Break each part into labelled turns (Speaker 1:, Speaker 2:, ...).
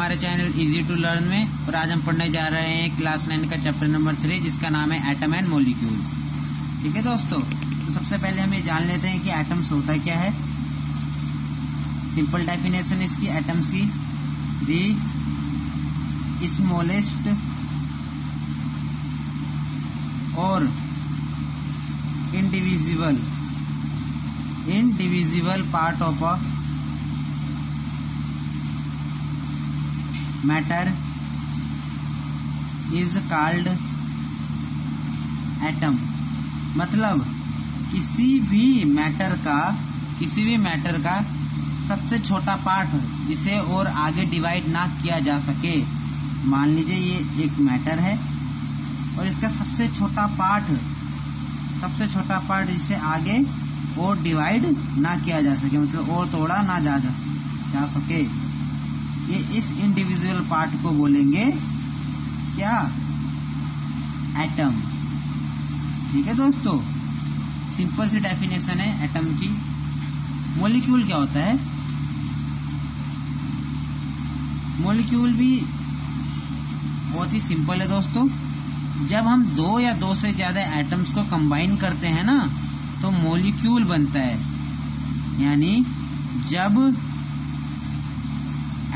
Speaker 1: हमारे channel easy to learn में। और आज हम पढ़ने जा रहे हैं क्लास 9 का चैप्टर नंबर 3 जिसका नाम है एटम एंड मॉलिक्यूल्स। ठीक है दोस्तों, तो सबसे पहले हम ये जान लेते हैं कि एटम्स होता क्या है। सिंपल डेफिनेशन इसकी एटम्स की, दी स्मॉलेस्ट और indivisible part of a matter is called atom। मतलब किसी भी मैटर का सबसे छोटा पार्ट जिसे और आगे डिवाइड ना किया जा सके। मान लीजिए ये एक मैटर है और इसका सबसे छोटा पार्ट जिसे आगे और डिवाइड ना किया जा सके, मतलब और तोड़ा ना जा सके, ये इस इंडिविजुअल पार्ट को बोलेंगे क्या? एटम। ठीक है दोस्तों, सिंपल सी डेफिनेशन है एटम की। मॉलिक्यूल क्या होता है? मॉलिक्यूल भी बहुत ही सिंपल है दोस्तों। जब हम दो या दो से ज्यादा एटम्स को कंबाइन करते हैं ना तो मॉलिक्यूल बनता है। यानी जब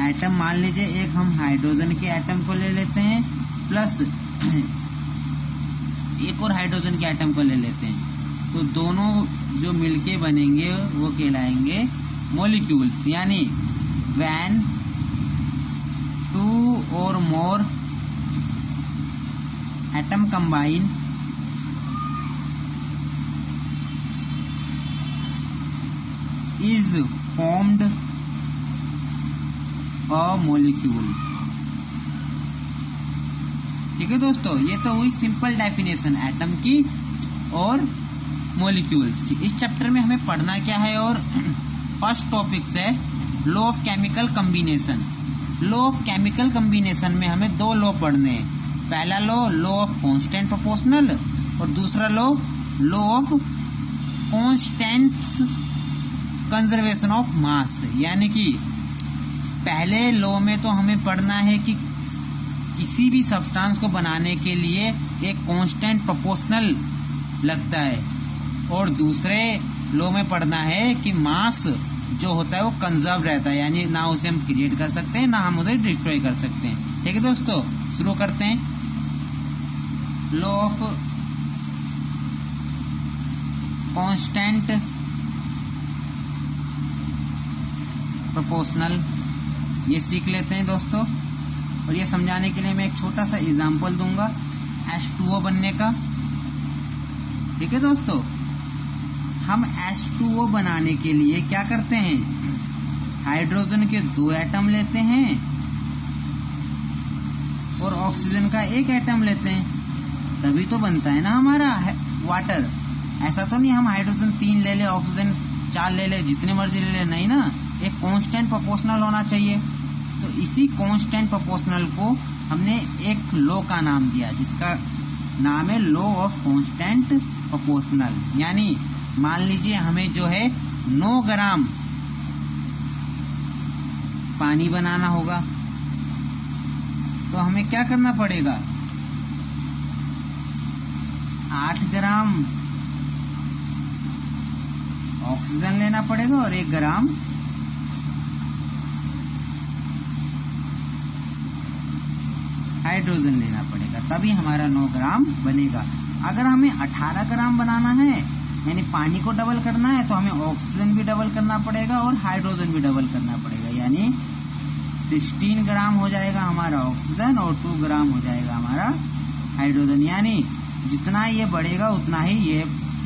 Speaker 1: एटम, मान लीजिए एक हम हाइड्रोजन के एटम को ले लेते हैं प्लस एक और हाइड्रोजन के एटम को ले लेते हैं, तो दोनों जो मिलके बनेंगे वो कहलाएंगे मॉलिक्यूल्स। यानी व्हेन टू और मोर atom combine is formed a molecule। ठीक है दोस्तों, ये तो हुई सिंपल डेफिनेशन एटम की और मॉलिक्यूल्स की। इस चैप्टर में हमें पढ़ना क्या है? और फर्स्ट टॉपिक है law of chemical combination. Law of chemical combination में हमें दो लॉ पढ़ने हैं। पहला लॉ ऑफ कांस्टेंट प्रोपोर्शनल और दूसरा law of constant conservation of mass. यानी कि पहले लॉ में तो हमें पढ़ना है कि किसी भी सब्सटेंस को बनाने के लिए एक कांस्टेंट प्रोपोर्शनल लगता है, और दूसरे लॉ में पढ़ना है कि मास जो होता है वो कंजर्व रहता है, यानी ना उसे हम क्रिएट कर सकते हैं ना हम उसे डिस्ट्रॉय कर सकते हैं। ठीक है दोस्तों, शुरू करते हैं। लॉ ऑफ कांस्टेंट प्रोपोर्शनल, ये सीख लेते हैं दोस्तों। और ये समझाने के लिए मैं एक छोटा सा एग्जांपल दूंगा H2O बनने का। ठीक है दोस्तों, हम H2O बनाने के लिए क्या करते हैं? हाइड्रोजन के 2 एटम लेते हैं और ऑक्सीजन का 1 एटम लेते हैं, तभी तो बनता है ना हमारा वाटर। ऐसा तो नहीं हम हाइड्रोजन 3 ले ले, ऑक्सीजन 4 ले ले, जितने मर्जी ले ले, नहीं ना। एक कांस्टेंट प्रोपोर्शनल होना चाहिए। तो इसी कांस्टेंट प्रोपोर्शनल को हमने एक लॉ का नाम दिया जिसका नाम है लॉ ऑफ कांस्टेंट प्रोपोर्शनल। यानी मान लीजिए हमें जो है 9 ग्राम पानी बनाना होगा, तो हमें क्या करना पड़ेगा? 8 ग्राम ऑक्सीजन लेना पड़ेगा और 1 ग्राम हाइड्रोजन लेना पड़ेगा, तभी हमारा 9 ग्राम बनेगा। अगर हमें 18 ग्राम बनाना है, यानी पानी को डबल करना है, तो हमें ऑक्सीजन भी डबल करना पड़ेगा और हाइड्रोजन भी डबल करना पड़ेगा। यानी 16 ग्राम हो जाएगा हमारा ऑक्सीजन और 2 ग्राम हो जाएगा हमारा हाइड्रोजन। यानी जितना ये बढ़ेगा उतना ही ये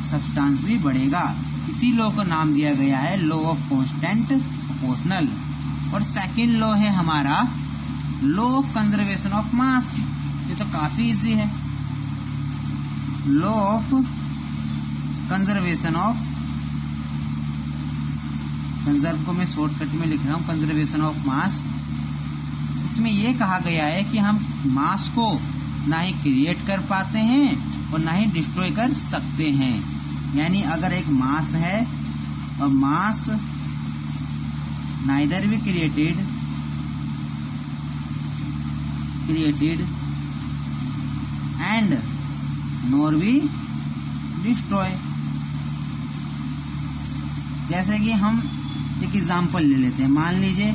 Speaker 1: सब्सटेंस भी बढ़ेगा। इसी लॉ को नाम दिया गया है लॉ ऑफ कांस्टेंट प्रोपोर्शनल। और सेकंड लॉ है हमारा law of conservation of mass. ये तो काफी इजी है। Law of conservation of, conserve को मैं शॉर्टकट में लिख रहा हूं, कंजर्वेशन ऑफ मास। इसमें यह कहा गया है कि हम मास को ना ही क्रिएट कर पाते हैं और ना ही डिस्ट्रॉय कर सकते हैं। यानी अगर एक मास है और mass neither be created created and nor be destroy। जैसे कि हम एक एग्जाम्पल ले लेते हैं। मान लीजिए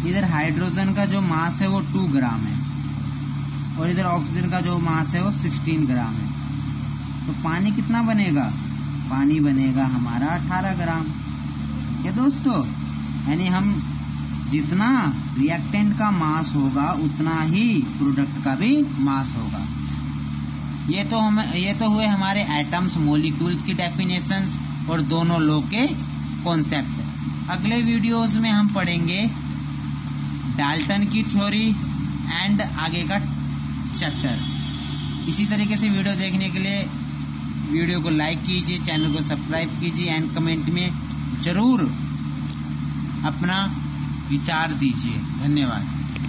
Speaker 1: इधर हाइड्रोजन का जो मास है वो 2 ग्राम है और इधर ऑक्सीजन का जो मास है वो 16 ग्राम है। तो पानी कितना बनेगा? पानी बनेगा हमारा 18 ग्राम। क्या दोस्तों? यानी हम जितना रिएक्टेंट का मास होगा उतना ही प्रोडक्ट का भी मास होगा। ये तो हुए हमारे एटम्स मॉलिक्यूल्स की डेफिनेशंस और दोनों लॉ के कॉन्सेप्ट। अगले वीडियोस में हम पढ़ेंगे डाल्टन की थ्योरी एंड आगे का चैप्टर। इसी तरीके से वीडियो देखने के लिए वीडियो को लाइक कीजिए, चैनल को सब्सक्राइब कीजिए एंड कमेंट में जरूर अपना विचार दीजिए। धन्यवाद।